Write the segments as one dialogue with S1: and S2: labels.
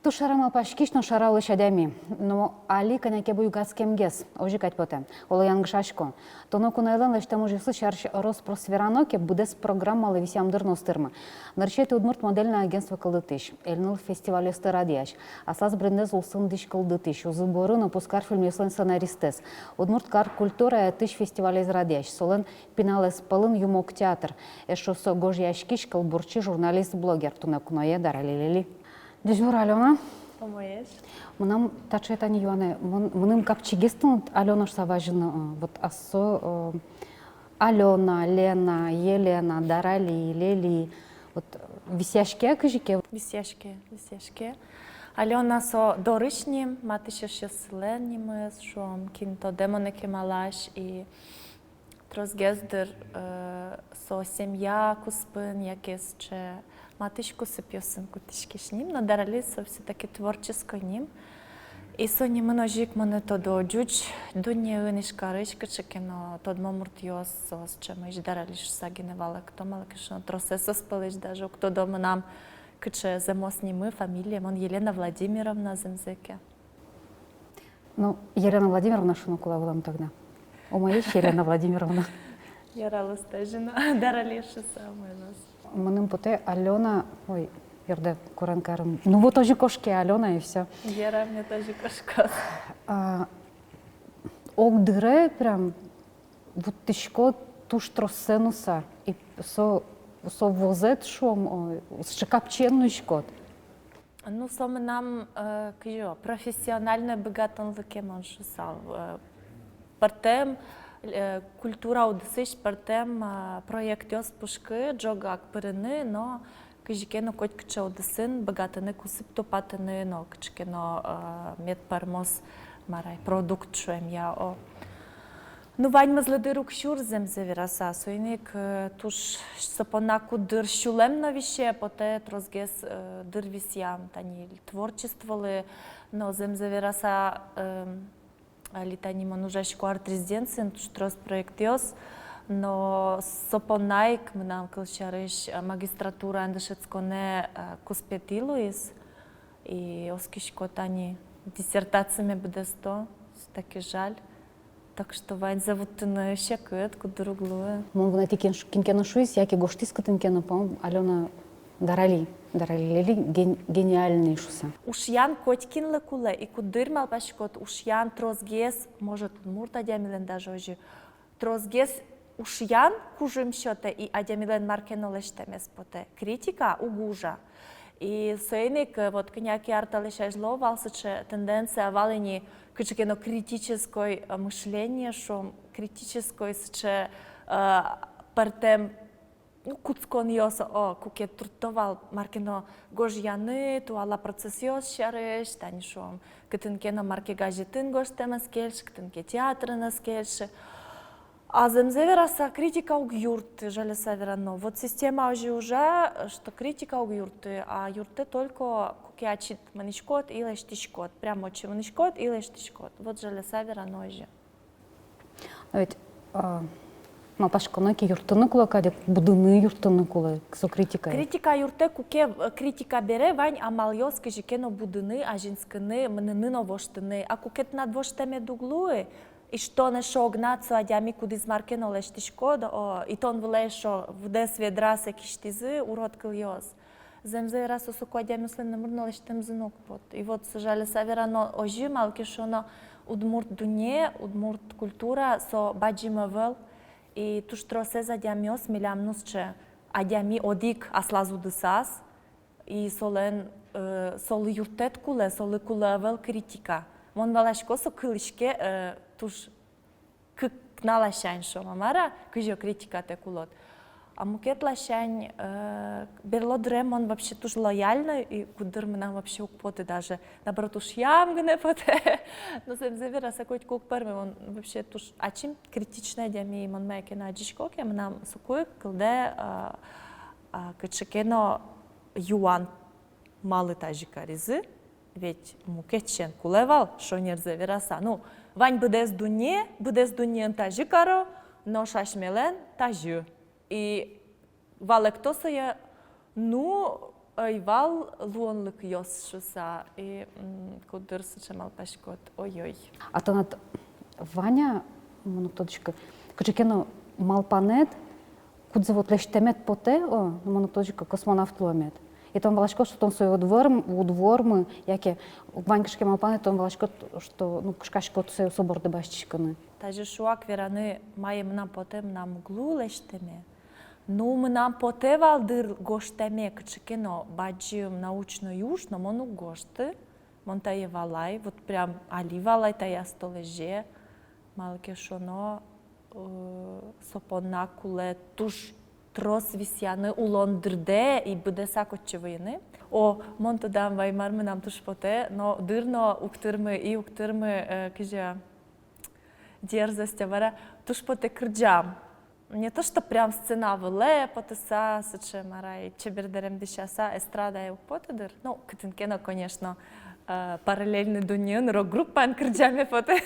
S1: Тушарама пашкишно шаралы шадями, но али каняке буйгацкемгес, ожикать поте, оло янгшашко. Тоно кунайлан лештему живсы шарш Роспросвераноке будес программа левисям дырностырма. Нарчет удмурт модельное агентство калдытыш, эльнул фестиваль радияш, аслаз брендез улсын диш калдытыш, узыборы напускар фильмеслен сценаристес. Удмурт кар культура тыш фестиваль радияш, солен пиналес палын юмок театр, эшосо гожьяшкиш калбурчи журналист-блогер, туна куное даралилили. Дежур Алена.
S2: Помоешь?
S1: Мынам тачета не юане. Мыным капчигестен Алена саважын вот асо Алена, Лена, Елена, Дарали, Лели. Вот висяшке кыжике.
S2: Висяшке. Алена со дорычним, матыше шесленнимыз, шом кинто демонеке малаш и трозгездер со семья куспын якесче. Матышку с песенку тишкишним, но дарали со все-таки творческой ним. И со ним ножик мене то до джуч, до нее нишкарышка чекино, тот момурт йос, с чем иж дарали сагиневала, кто малкишно тросе соспалиш даже, кто дома нам кче замос нимы фамилия, он Елена Владимировна земзеке.
S1: Ну, Елена Владимировна шунукула вам тогда. У моей Елена Владимировна.
S2: Ярала стежина, дарали ще самое нас.
S1: Мыным поте Алена, ой, ерде куранкарым. Ну вот тоже кошки Алена и все.
S2: Ера мне тоже кошка.
S1: Огдыре прям вот тишко туш тросенуса и со возет шом шикапченну шкот.
S2: Ну, саме нам професіонально богатон лакемон шусал. Партем культура удесиш, партем проект йос пушки, джогак перени, но кижикено коть кче удесин, богатини кусип топатини, но кчкено медпармос марай продукт шуем я о. Ну, вань мазледи рук шурзем завираса, сойник туш сапонаку дыр шулем на вище, поте трозгес дыр висям, тани творчествовали, но зем завираса литани манужашку арт-резиденцин, туш троз проектиос, но сапонайк мнам кълшариш магистратура андашецконе куспетилуис, и оскишко тани диссертациями буде сто, таки жаль. Так что вань завутыны шекыт, кудыруглуы.
S1: Мон вунати кинкено шуис, яки гоштискатын кено пом, Алена дарали гениальный шуса.
S2: Ушьян котькин лекуле, и кудыр малпашкот, ушьян трозгес, может, мурт адямилен даже уже, трозгес ушьян кужим счете, и адямилен маркено лештемес поте. Критика угужа. И соеник, вот княки арталиша жловалсаче тенденция валени кычкено критическое мышление, что критическое сче партем куцкон йоса о куке туртовал маркено гожьяны, туала процессиос шареш, танишом кытынкено марке газетын гоштемес кельш, кытынке театрынас кельш. А земзевераса критика уг юрты, жаль саверано. Вот система уже, что критика уг юрты, а юрты только кукячит манишкот или штишкот. Прямо очень манишкот или штишкот. Вот жаль саверано уже.
S1: Ведь малпашконоки юртыны кулакадек, будыны юртыны кулак, со критикой.
S2: Критика юрты куке критика бере вань амальос кежикено будыны, а женскины мнины новоштыны, а кукет над воштеме дуглуи. И что нашо гнаться адями куди змаркено лештишко, и тон влешо в дес ведраса киштизы урод кыльёс. Земзе раз осуку адями слен намырно лештем зынок пот. И вот сажали саверано ожи малки шоно удмурт дуне, удмурт культура со баджимавел. И туш тросе за адямиос милям нусче адями одик аслазу дысас. И солен соли юртет куле, соли кулевел критика. Мон валашко со кылышке туш кык налашань шо мамара кыжо критика те кулот. А мукет лашань берло дрем он вообще туш лояльно и кудыр нам вообще укпоты даже наоборот уж ямгне поте. Но зем завера сакойт кук первый он вообще туш ачим критичная дями мон майке на джишко ке нам сукой кылде кычекено юан малы тажика ризы. ведь мукетчен кулевал, шо нерзе вераса. Ну, вань бдес дуне тажи каро, но шашмелен тажу. И валектоса я, ну, айвал луонлык йос шуса, и кудырсы чемал пашкот, ой-ой.
S1: А то над Ваня, моноточка, кучекено малпанет, кудзе вот лештемет поте, моноточка космонавт ломет. И там волошко, что он свой удвормы, яке Ванькашке малпанет, он волошко, что ну кшкашко свой собор дебашчиканы.
S2: Тажи шуак вераны маем нам потем нам углу лештеме. Ну, мы нам потевал дыр гоштеме, кучекено баджиум научно юж, но мону гошты, монтае валай, вот прям али валай тая столеже, малке шоно сопона куле туш трос висяны улон дырде и буде сакотчевыны. О, монто дам ваймар мы нам туш поте, но дырно уктырмы кижа дерзость авара туш поте кырджам. Не то, что прям сцена выле, потеса, сыче марай, чебердерем дещаса, эстрада и употедыр. Ну, кытынкено, конечно, параллельный дуньон, рок-группа кырджаме поте.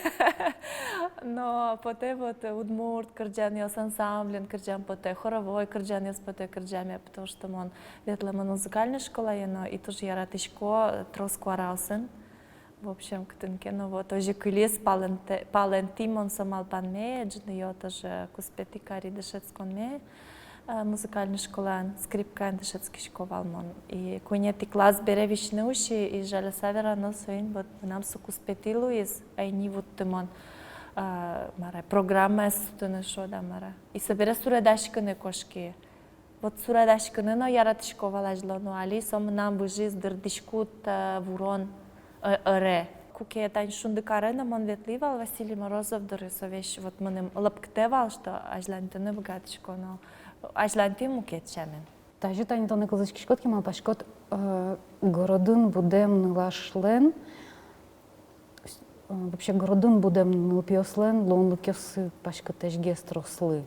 S2: Но поте вот удмурт кырджан йос ансамблен кырджам поте, хоровой кырджан йос поте кырджаме, потому что он ветлема музыкальная школа, но и тоже я ратишко троску араусен. В общем, кытынкено вот тоже кылес палентимон самалпанме, джньё тоже куспетикари дешецконме, музыкальная школа, скрипка дешецкий шковалмон. И кунети класс беревиш неуши и жаля савера носоин вот нам су куспетилу из айни вот тимон мара программа сутуна шода мара. И собере суредашкане кошки. Вот суредашкане но яратишковала жлону али сом нам бужи дырдишкут вурон ре. Куке тань шундыкарена мон ветливал Василий Морозов дырысовещ вот манем лапктевал, что ажлантыны богатышко, но ажланты мукетчамен.
S1: Тажи тани тоны кылзычки шкотки мал пашкот городын будем нылашлен, вообще городын будем нылпиослен, лонлыкёсы пашкот эшге строслы.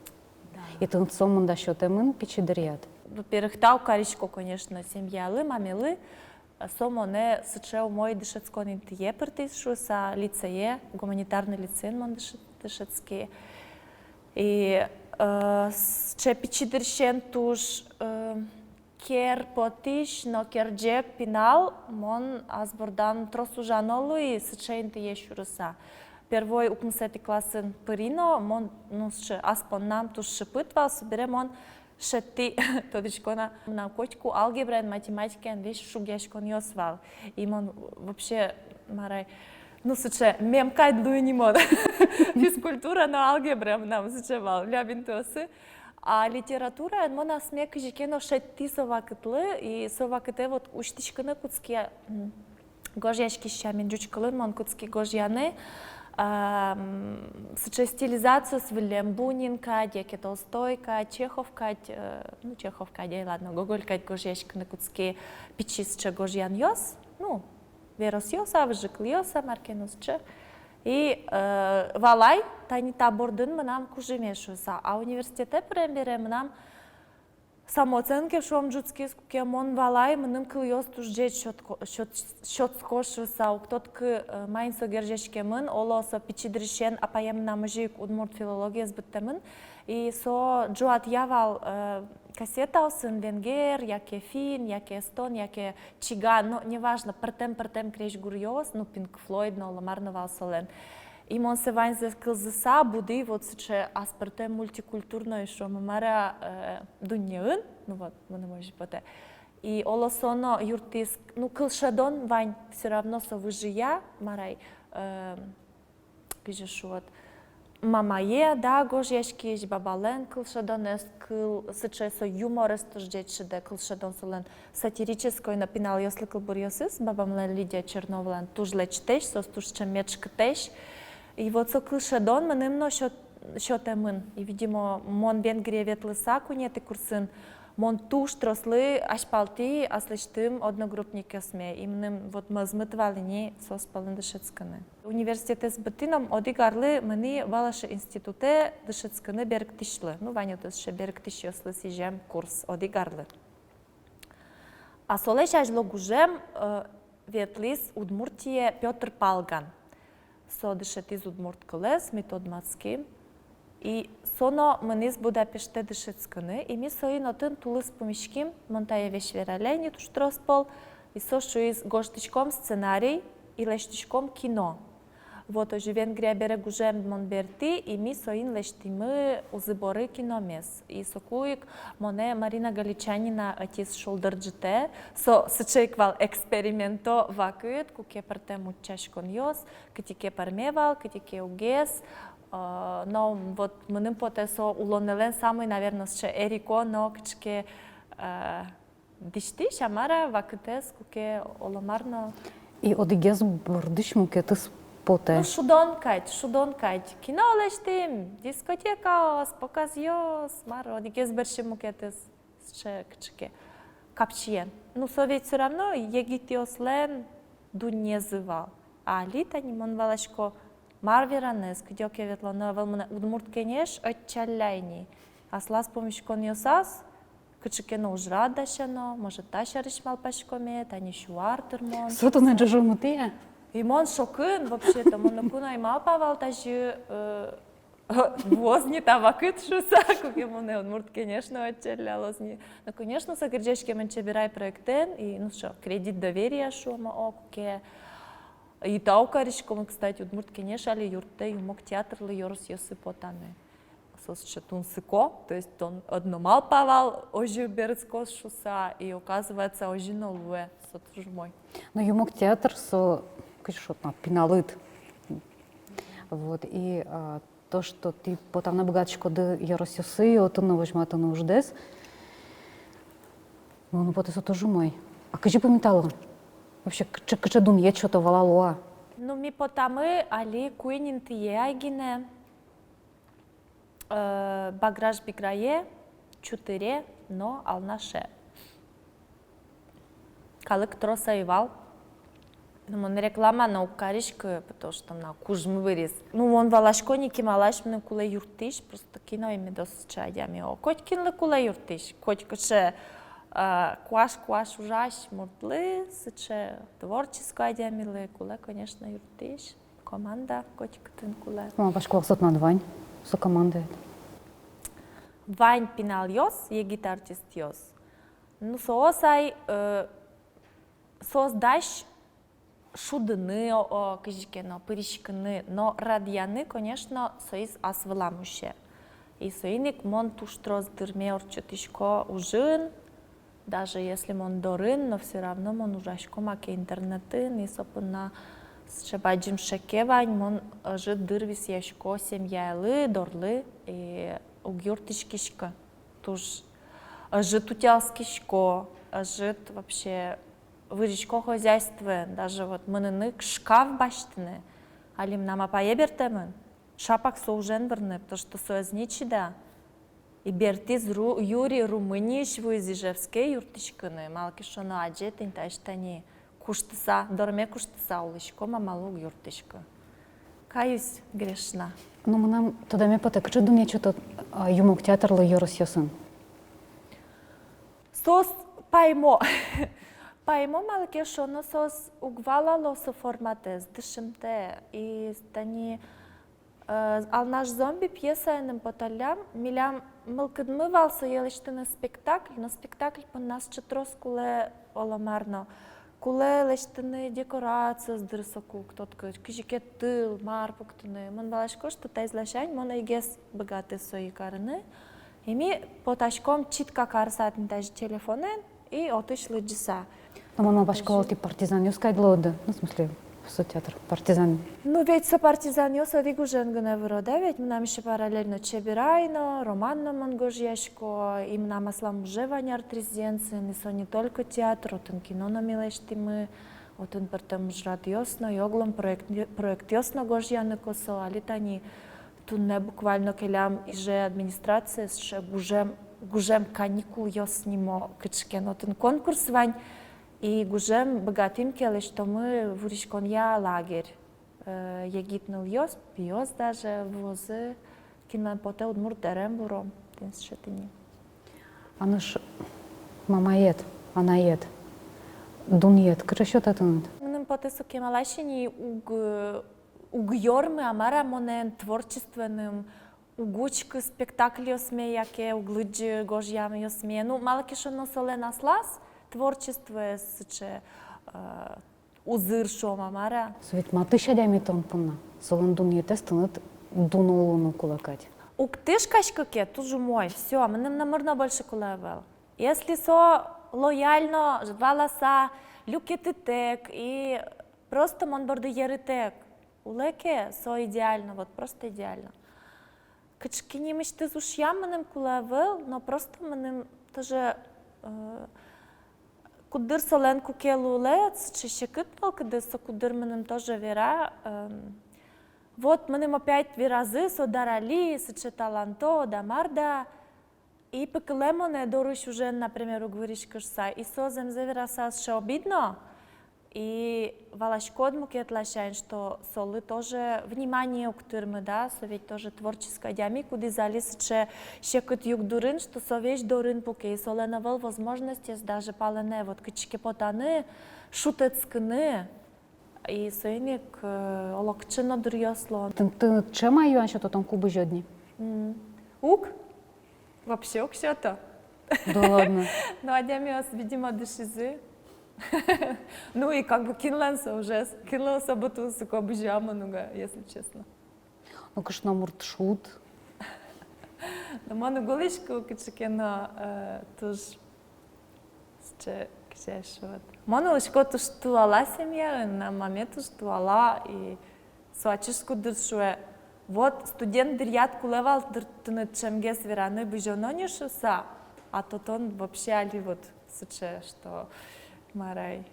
S1: И тын сомын да шотемын пичидерят.
S2: Во-первых, тау каричко, конечно, семьялы, мамелы, сомо не сычеу мой дышецкон интие партийшуса лицее, гуманитарный лицей мон дышецкий. И че пичидершен туш кер потиш, но керджек пинал, мон азбордан тросужанолу и сыче интие шуруса. Первой укмсети классен пырино, мон нусче аспон нам туш шипытвал, соберем он шети, тодичкона на кочку алгебра, математика, вещь шугешкон йосвал. И он вообще, марай, ну, сыче, мемкай дуйнимон. Физкультура, но алгебра нам сычевал, лябинтосы. А литература, мона смек жикено шети совакытлы, и совакыте вот уштичканы куцки гожьяшки щамин жучкалын, мон куцки гожьяны. Сыче стилизация с Вильям Бунинка, Деке Толстойка, Чеховка, ну, Чеховка, ладно, Гоголька, гожьяшки на куцки пичи сыче гожьян йос, ну, верос йоса, выжикл йоса, маркенус че. И валай, тайни табордын мы нам кужимешуса, а университете прембере мы нам самооценки шом джутски скуке мон валай, мы кыл йос туш жет счет скошуса, у кто-то майнсо гержешке мын, олосо пичидришен, а паем нам жик удмурт филология сбыттемын, и со джуат явал кассетаусын венгер, яке фин, яке эстон, яке чиган, ну, неважно, партем креш гурьос, ну, Пинк Флойд, но ламарно валсолен. И он се вайн за кылзыса буды, вот сыче аспартем мультикультурно, шо мамара дуньяын, ну вот, мы не можем поте. И олосоно юртис, ну, кылшадон вайн все равно со выжия, марай, пишешь вот, мамае, да, гожьяшки, бабален, кылшадон, кыл, сыче со юморест, ждетшеде, кылшадон солен, сатирической напинал, если кылбурьосыс, бабамлен Лидия Черновлен, туж лечтеш, сос туж чемечкатеш. И вот со кылшадон мы немно счетемын. И, видимо, мон Венгрия ветлыса кунеты курсын, мон туш трослы ашпалти, аслыштым одногруппник осме. Имным вот мы змытвали не соспалын дышецканы. Университет с бытыном одигарлы мыны валашы институте дышецканы берктишлы. Ну, ваню тысше берктиш yoslы сижем курс одигарлы. А солеш ажло гужем ветлис Удмуртия Петр Палган. Содышет из Удмурт колес, метод Мацки. И соно мынис Будапеште дышецканы, и ми соин отын тулыс помешким, монтая вещь вералени туштроспол, и сошу из гоштичком сценарий и лештичком кино. Вот уже Венгрия бере гужем монберти, и ми соин лештимы узыборы киномес. И сокуик моне Марина Галичанина отис шолдырджите, со сычейквал эксперименто вакыт, куке партем учашкон йос, кытике пармевал, кытике угес. Но вот мыным потесо улонелен самый, наверное, ще эрико, но кычке дишти шамара вакытес, куке оламарно.
S1: И одигез бурдыш мукетыс поте.
S2: Ну, шудон кайт. Кино лештим, дискотека, показ йос, маро, одигез берши мукетес, ще кычке. Капчиен. Ну, совет все равно егитиос лен дунезывал. А литани мон валашко Марвиранес, где ветло новелмане Удмурт кенеш отчаляйни. А слас помощь коньосас, кычекено ужрад дашено, может ташариш малпашкоме, тани шуартермон.
S1: Сото не джожомутия?
S2: И мон шокын вообще-то, мон куна и малпавал тажи возни тавакыт шуса, куки моне Удмурт конечно отчалялозни. Ну конечно, сагрджешке мен чебирай проектен и ну что, кредит доверия шума окуке. И таукаришком, кстати, Удмурт кенешали юрте юмок театрлы йорс йосы потаны. Сосчетун сыко, то есть он одномал павал, ожи берецко шуса, и оказывается ожи нолуэ, сотужмой.
S1: Но юмок театр со, кышот, пиналыт. Вот, и то, что ты потом на богаточку да йорс йосы, от он возьмет он уждес, ну потом сотужмой. А кажи пометало? Вообще, кача думает, что-то валалоа.
S2: Ну, ми потамы, али куинин тие айгине, баграж биграе, чутыре, но алнаше. Калык троса ивал. Ну, он реклама на укаришка, потому что на кужмы вырез. Ну, он валашко не кималаш, мне куле юртиш, просто кино ими досчадями. Коть кинле куле юртиш, коть каше куаш ужаш муртлы, сыче творческая дямилы, куле, конечно, юртиш, команда, котик тын куле.
S1: Ну, башкова сот на двань, со командой.
S2: Вань пинал йос, е гитартист йос. Ну, соосай, создаш шудыны, кажикено, пыришканы, но радияны, конечно, соиз асвыламуще. И соиник мон туштрос дырмеор чутишко ужин, даже если он дорын, но все равно он ужашко маке интернетын, и сопына шебаджим шекевань, он жит дырвис яшко семьялы, дорлы, и угюртишкишка. Туж жит утялскишко, жит вообще выречко хозяйство, даже вот мынынык шкаф баштыны, алим нама поебертемын, шапак соужен бірні, потому что соязничи да. И бертиз юри Румыниш вызижевские юртишканы, малки шоно аджет инташтани куштыса, дорме куштыса улышко, мамалуг юртишка. Каюсь грешна.
S1: Ну, мы нам тогда me poate, că ce dumne ce tot юмок театрла йорос йосын.
S2: Сос паймо. Паймо малки шоно сос угвала лосо форматез, дышимте и стани ал наш зомби пьеса енем поталям, милям мылкыдмы валса елештыны спектакль, но спектакль по нас четрос куле оламарно. Куле лештыны декорация с дрысоку, кто-то кижике тыл, марпуктыны. Мон балашко, что та излашань, мон айгес богатые свои карны. И ми поташком читка карсатын даже телефонен и отышлы джиса.
S1: Но мама башкова ти партизан юскай длоды, ну, в смысле, со театр, партизан.
S2: Ну, ведь со партизан ёса вигу женгане вроде, ведь нам еще параллельно чебирайно, романно мангожьяшко, им нам аслам ужевание артрезенцы, не со не только театр, отын кино на милешти мы, отын пертем жрат ёсно, йоглом проект ёсно гожьяны косо, али тани тут не буквально келям иже администрация с гужем каникул ёснимо кычкен, отын конкурс вань, и гужем богатым келе, что мы в Уришконья лагерь. Егитнул йос, пьёс даже возы, кинан поте Удмурт дерем буром, тенс шетини.
S1: Она ж мама ед, она ед, дун ед, кыча счет это надо.
S2: мынын потесо кемалашини угьормы амара монен творчественным угучкы спектакли осме, яке углыджи гожьями осме. Ну, малки шо солен аслас творчество сыче узыр шом амара.
S1: Совет маты шадями тонпына. Солон дуньете стынет дунолуну кулакать.
S2: Уктыш кашкаке, тоже мой. Все, мне намерно больше кулавел. Если со лояльно валаса, люкетитек и просто монборды еритек, улеке со идеально, вот просто идеально. Качкини мечты зушьям мне кулавел, но просто мне тоже кудыр солен кукелулец, чешекет малкады со кудыр мне тоже вера. Вот мы опять виразы содарали, сыче таланто, дамарда, и пекелемоне доруш уже, например, уговоришь кашса, и созем завираса ше обидно, и валашкод му кетлашайн, что солы тоже внимание уктырмы, да, со ведь тоже творческая дями, куди зали сыче шекут юг дурын, что со вещь дурын пуке, и соле навел возможности, даже палене, вот качки потаны, шутецкны, и сойник олокчина дурьясло.
S1: Ты чем маю анча то там кубы жодни?
S2: Ук? Вообще ук что-то.
S1: Да ладно.
S2: Ну, а дями видимо, дышизы. Ну и как бы кинланса уже. Кинланса буту с кобы жамануга, если честно.
S1: Ну, конечно, мурт шут.
S2: Но ману голишку, кичекена, тоже... Кшешот. Ману лишко туш туала семья, на маме туш туала и суачишку дыршуе. Вот студент дырят кулевал дыртыны чемге свераны бежононишуса, а тот он вообще али вот сыче, что марай.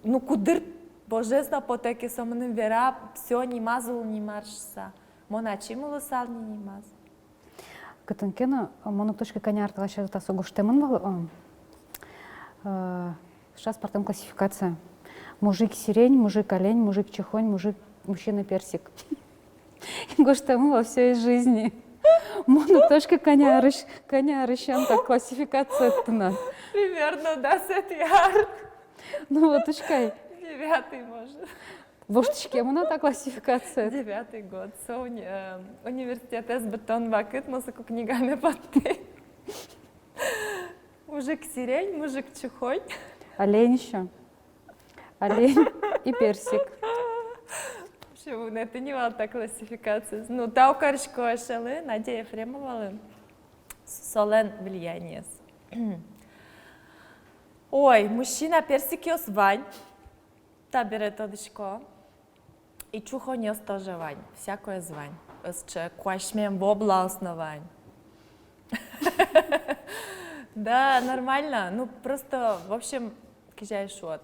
S2: Ну кудыр божественно потеки самым вера, все не мазал, не маршса. Моначимулу сал не маз.
S1: Катанкена, мону точка коня арталаша та согуштемын вал. Сейчас потом классификация. Мужик сирень, мужик олень, мужик чехонь, мужчина персик. Гоштему во всей жизни. Мону точка коня рыщан, так классификация тына.
S2: Примерно 10 яр.
S1: Ну вот точкай.
S2: 9-й может.
S1: Воштичке мона та классификация.
S2: 9-й год. Университет Эсбетон вакыт, музыку книгами подты. Мужик сирень, мужик чехонь.
S1: Олень еще. Олень и персик.
S2: Почему? Это не была та классификация. Ну, та укаршко шелы, Надя Ефремова, солен влияние. Ой, мужчина персикиос вань. Та берет одышко. И чухоньос тоже вань. Всякое звань. С квашмем вобла основань. Да, нормально. Ну, просто, в общем, кижай шот.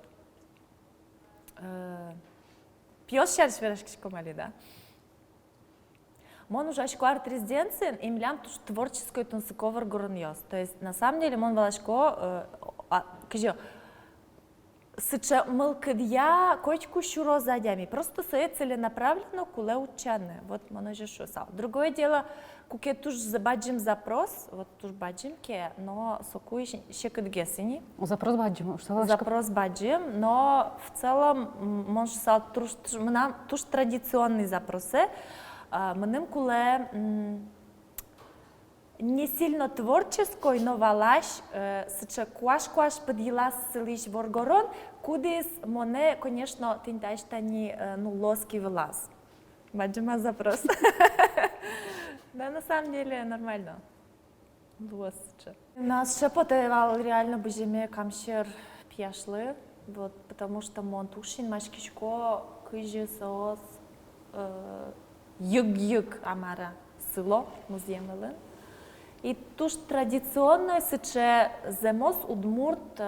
S2: Пьёс шарш верашкиш комали, да? Мон уже шкварт резиденции, им лям туш творческой тунсыковар горньёс. То есть, на самом деле, мон валашко, кижо, сыча мылкыдья кочку щуро задями. Просто сое целенаправленно куле учаны. Вот моно же шусал. Другое дело, куке туж забаджим запрос, вот туж баджимке, но соку еще кыдгесини.
S1: Запрос баджим.
S2: Запрос баджим, но в целом может сал туж традиционные запросы. Мным куле не сильно творческой, но валаш, сыча куаш подъела ссылищ воргорон, кудис моне, конечно, тинташтани, ну, лоски влас. Баджима запрос. Да, на самом деле нормально. Лосча. Нас шепотевал реально божеме камшер пьяшлы, вот, потому что монтушин машкишко кыжи соос юг амара сыло музеемелы. И туж традиционно сыче земос удмурт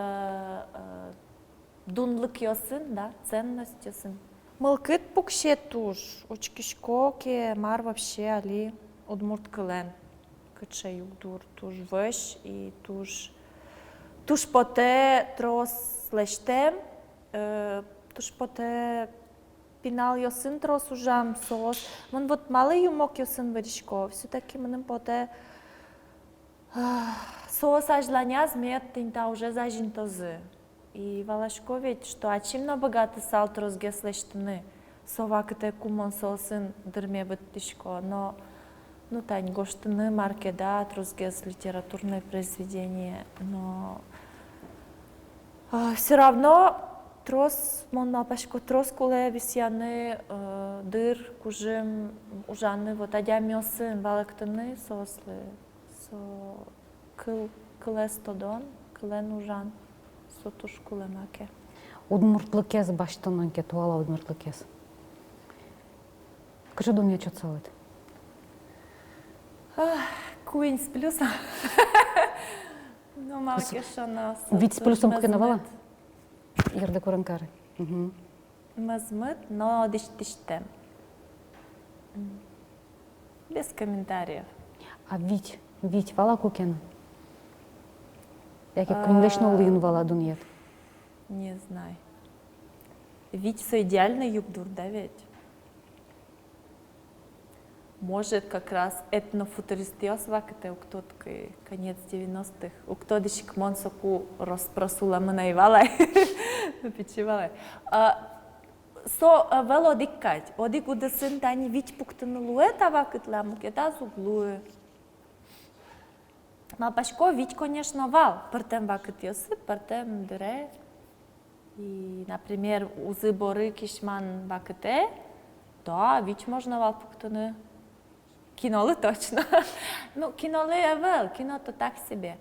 S2: дунлык йосын, да, ценность йосын. Мылкыт пукше туж, очкишко ке мар вообще али удмурт кылен. Кыче югдур туж вэш и туж поте трос лештем, туж поте пинал йосын трос ужам соос. Мон вот малый юмок йосын варишко, все-таки мным поте соос ажланя змет тинта уже зажинтозы. И Валашко ведь, что ачимно богато салт разгеслещтыны. Совакыте кумон солсын дырме быттышко, но ну тань гоштыны маркеда разгес литературное произведение, но все равно трос мон мапашко трос куле висяны дыр кужим ужаны вот адямиосын валактыны сослы со кылестодон кылен ужан сотуш кулемаке.
S1: Удмуртлыкез баштанан ке туала удмуртлыкез. Кажи думаю, что целует.
S2: Куин с плюсом. Ну, маке шана.
S1: Вид с плюсом кенавала? Ерде куранкары.
S2: Мазмыт, но диштем. Без комментариев.
S1: А вить вала кукена? Яке күнлешно улыйын вала дуньет?
S2: Не знаю. Ведь все идеальный юбдур, да ведь? Может, как раз этнофутуристиос вакате у кто конец 90-х, у кто дишик монсоку распросула мнаивала, напечевала. Со вело диккать, одик удесын тани вить пуктанулуэ тавакет ламуке да зуглуэ. Малпашко вить, конечно, вал, партем вакет йосы, партем дыре. И, например, узы боры кишман вакете, да, вич можно вал пуктаны. Кинолы точно. Ну, кинолы эвел, кино-то так себе.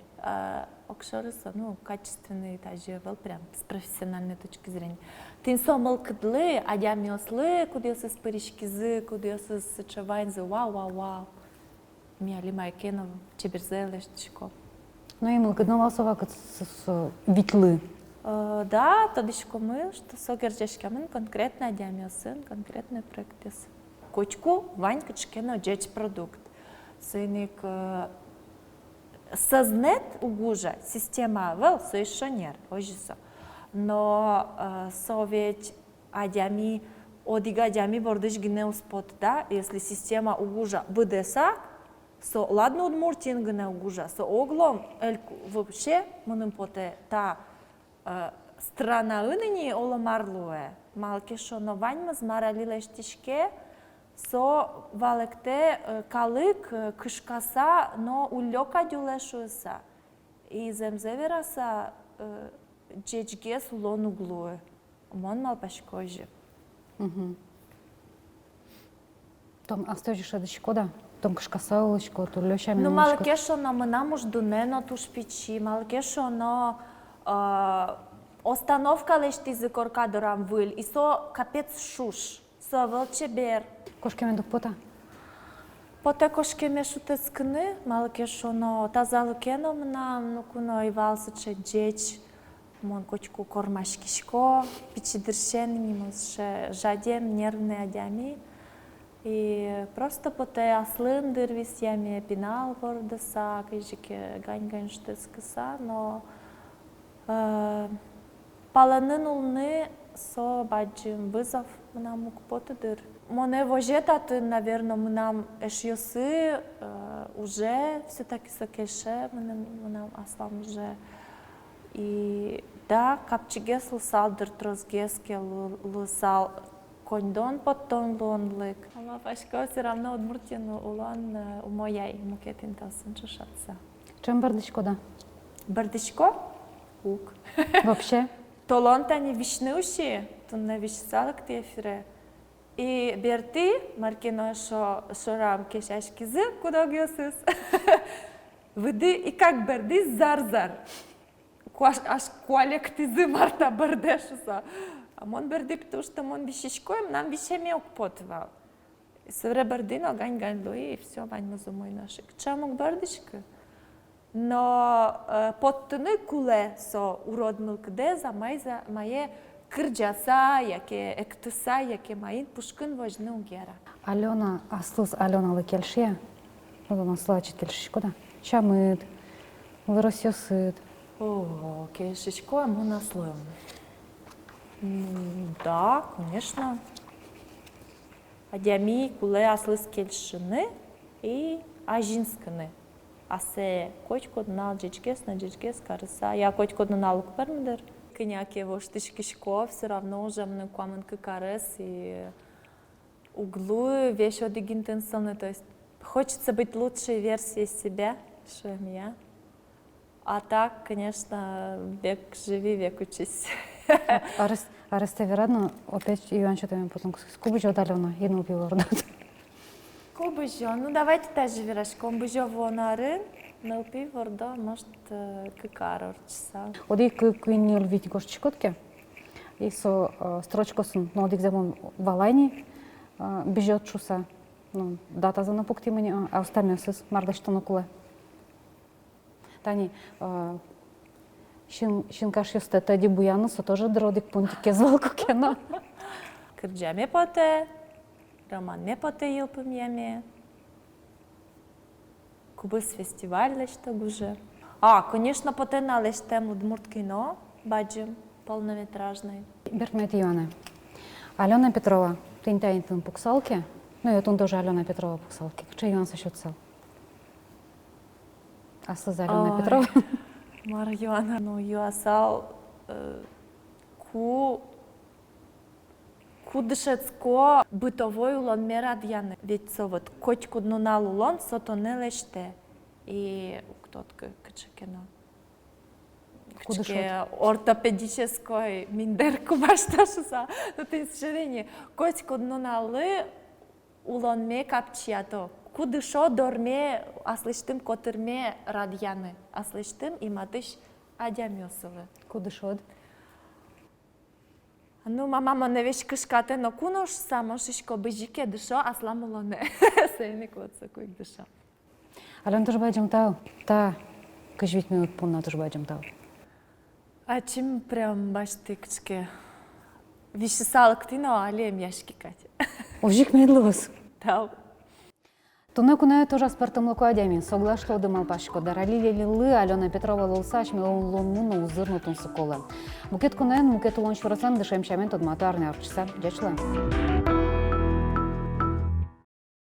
S2: Окшорыса, ну, качественный даже эвел, прям с профессиональной точки зрения. Тин сомыл кыдлы, адямиослы, кудесы с паришкизы, кудесы с чавайнзы, вау. Миали майкенов, чеберзелештичко.
S1: Ну, и мылгадновал совак с витлы.
S2: Да, тодышко мы, что согерджешкамын конкретно адямиосын, конкретный проектес. Кочку ванька чкено джеч продукт. Сыник сознет угужа система вел соишонер, ожисо. Но совет адями одига адями бордыш гне успот, да, если система угужа бдеса, со ладно удмуртин гне угужа, со оглом эльку вообще мунын поте та страна ыныни оламарлуэ, малки шоно ваньмыз маралилештишке, со валекте калык кышкаса, но улёка дюлешуса. И земзевераса джечгес улон углуэ. Мон малпашкожи.
S1: Том остаешь шкода? Том кышкаса улышко, то лёшами.
S2: Ну малкешо но мы нам уж дунено туш печи, малкешо но остановка лишь ты за коркадорам выл, и со капец шуш, со волчебер.
S1: Кошке мен пота.
S2: Поте кошке мешуте скны, малкешо но тазалукено мнам, ну куно и валсыче джеч, мон кочку кормашкишко, пичидыршен нимылше жадем нервные адями. И просто поте аслын дырвис яме пинал бордаса, кайжике гань штыскыса, но паланын улны со баджим вызов мнам укпотыдыр. Моне вожетаты, наверное, мнам эшьосы уже все-таки сокеше, мнам аслам уже. И да, капчигес лысал дыртрозгеске лысал кондон подтон лонлык. Ама пашко все равно удмуртин улон умояй мукетин тасын чушатся.
S1: Чем бардычко да?
S2: Бардычко? Ук.
S1: Вообще?
S2: Толонта не вишнеуши, то на вишсалок те эфире. И берти, маркино шорам кешашкизы, куда гёсыз. Выды и как берди зар-зар. Аш куалектизы марта бардешуса. А мон берди, потому что мон вишишкоем, нам вишеми окпотвал. Севре бердино гань луи, и все, вань мазумой нашик. Чамок бардишка? Но подтыны куле со уродмылк деза мае кырджаса, яке эктыса, яке майын пушкын вожны угера.
S1: Алена, аслыз Алена келшия? Одан слачит келшишко да? Чамыт, выросёсыт.
S2: О, келшишко, мы наслоем. Да, конечно. Адями куле аслыз кельшины и ажинскыны. Асе кочкод на джечгес карыса. Я кочкод на налук пермдер. коняки воштышки шко, все равно уже мне каменка карес и углу вещь одик интенсивный, то есть хочется быть лучшей версией себя, что я. А так, конечно, век живи, век учись.
S1: Аресте вероятно, опять Иван что-то потом скубыч отдаленно, едно пиво родат.
S2: Кубыжо, ну давайте даже вираж, кубыжо вонары, нелпи вордо, может, кыкар орчса.
S1: Оди куин лвить гошчикотке, и со строчкосын, но одик замон валайни, бежит чуса, ну, дата за напукти мне, а остальное сыс, мардаш тонокуле. Тани, шинкаш юсте тади буяну, со тоже дродик пунтике звалку кена.
S2: Кырджаме поте, роман ме поте йылпым яме. Кубыс фестиваль леште уже. А, конечно, поте на лештем Удмурт кино, баджим, полнометражный.
S1: Беркмет Иване. Алена Петрова, ты интаинтын пуксалки, ну и он тоже Алена Петрова пуксалки. Че Иван сощутся? А что за Алена Петрова?
S2: Марьяна, ну юасал ку дышецко бытовой улон мерадьяны. Ведь со вот котику днунал улон, сото не леште. И кто-то качекено. Кучке ортопедической миндерку башташуса. Ну ты сожаление. Котику днуналы улон ме капчиято. Кудышо дорме, аслыштым котырме радьяны. Аслыштым имадыш адямёсовы.
S1: Кудышод.
S2: Ну, мама не вещь кышкате, но кунош само шишко бежике дышо, а сламулоне. Сейник вот сакуик дышо.
S1: Алена тоже баджим тау. Та, кыжвить минут пунна тоже баджим тау.
S2: А чем прям башты кычке? Вишесалык тино, алем яшки кати.
S1: Ужик медлус.
S2: Тау.
S1: Туне куне тоже спортом лукуадями. Соглашло дымал пашко. Дарали лилы Алена Петрова лулсаш милон муну узырнутун суколы. Мукет кунен, мукет улон швырасан дышем шамен тодматарный арчса. Дячлы.